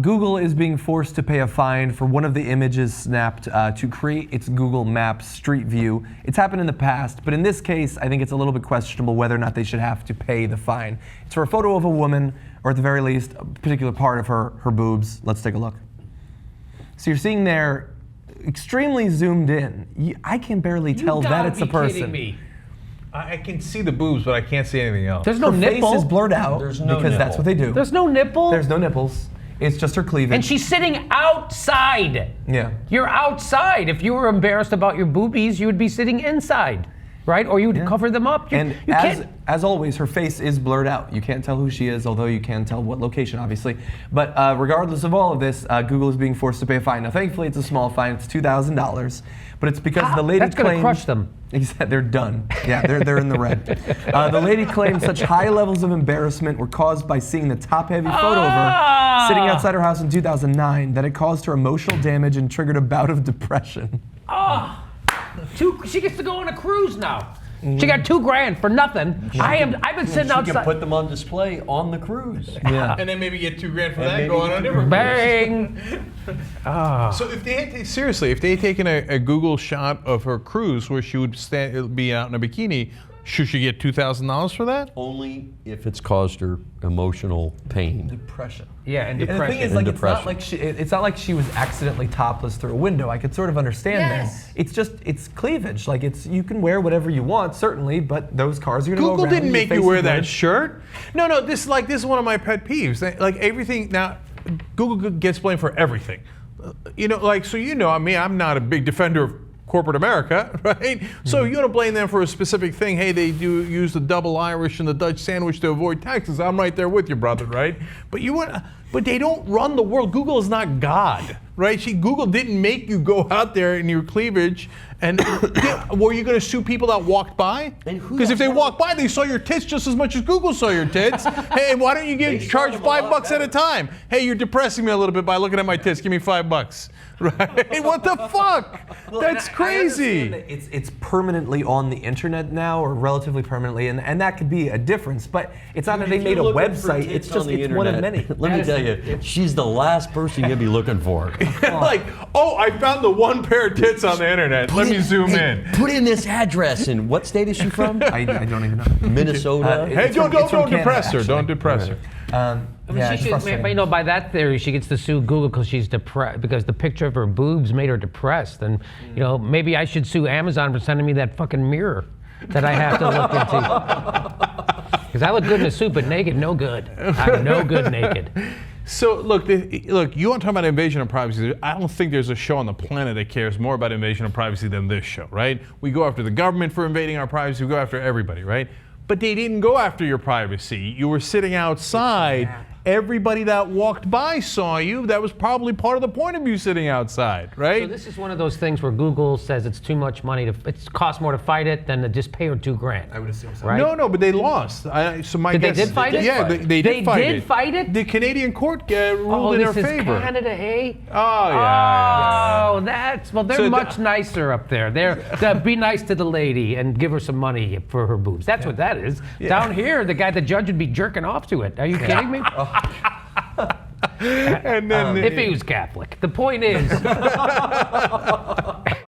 Google is being forced to pay a fine for one of the images snapped to create its Google Maps Street View. It's happened in the past, but in this case, I think it's a little bit questionable whether or not they should have to pay the fine. It's for a photo of a woman, or at the very least, a particular part of her boobs. Let's take a look. So you're seeing there, extremely zoomed in. I can barely tell that it's a person. Kidding me. I can see the boobs, but I can't see anything else. There's no her nipple. face is blurred out There's no because that's nipple. what they do. There's no nipple. There's no nipples. It's just her cleavage. And she's sitting outside. Yeah. You're outside. If you were embarrassed about your boobies, you would be sitting inside, right? Or you would cover them up. And as always, her face is blurred out. You can't tell who she is, although you can tell what location, obviously. But regardless of all of this, Google is being forced to pay a fine. Now, thankfully, it's a small fine. It's $2,000. But it's because the lady That's claims... going to crush them. They're done. Yeah, they're in the red. The lady claims such high levels of embarrassment were caused by seeing the top-heavy photo of her sitting outside her house in 2009 that it caused her emotional damage and triggered a bout of depression. She gets to go on a cruise now. She got $2,000 for nothing. I've been sitting outside. You can put them on display on the cruise. Yeah. And then maybe get $2,000 for that and go on a different Bang! So if they had seriously, if they had taken a Google shot of her cruise where she would be out in a bikini, should she get $2,000 for that? Only if it's caused her emotional pain. Depression. Yeah, and And the depression. thing is, like, it's not like she was accidentally topless through a window. I could sort of understand that. It's cleavage. Like, you can wear whatever you want, certainly, but those cars are gonna go around. Google didn't your make face you wear is that blurred. shirt. No, this is one of my pet peeves. Like everything now, Google gets blamed for everything. I mean, I'm not a big defender of corporate America, right? So you want to blame them for a specific thing. Hey, they do use the double Irish and the Dutch sandwich to avoid taxes. I'm right there with you, brother, right? But they don't run the world. Google is not God, right? Google didn't make you go out there in your cleavage. And were you going to sue people that walked by? Because if they walked by, they saw your tits just as much as Google saw your tits. Hey, why don't you charge $5 at a time? Hey, you're depressing me a little bit by looking at my tits. Give me $5. Right? What the fuck? Well, that's crazy. That it's permanently on the internet now, or relatively permanently, and that could be a difference. But it's not that they made a website. It's just it's one of many. Let me tell you, she's the last person you'll be looking for. Like, I found the one pair of tits on the internet. Let me zoom in. Put in this address. And what state is she from? I don't even know. Minnesota. Hey, don't depress her. Don't depress her. By that theory, she gets to sue Google because she's depressed, because the picture of her boobs made her depressed. And maybe I should sue Amazon for sending me that fucking mirror that I have to look into. Because I look good in a suit, but naked, no good. I'm no good naked. So look, you want to talk about invasion of privacy? I don't think there's a show on the planet that cares more about invasion of privacy than this show, right? We go after the government for invading our privacy. We go after everybody, right? But they didn't go after your privacy. You were sitting outside. Everybody that walked by saw you. That was probably part of the point of you sitting outside, right? So this is one of those things where Google says it's too much money it costs more to fight it than to just pay her $2,000. I would assume so. Right? No, but they lost. They did fight it? Yeah, they did fight it. They did fight it? The Canadian court ruled in their favor. This is Canada, eh? Oh, yeah. Oh, they're much nicer up there. They'll be nice to the lady and give her some money for her boobs. That's what that is. Yeah. Down here, the judge would be jerking off to it. Are you kidding me? And then if he was Catholic. The point is,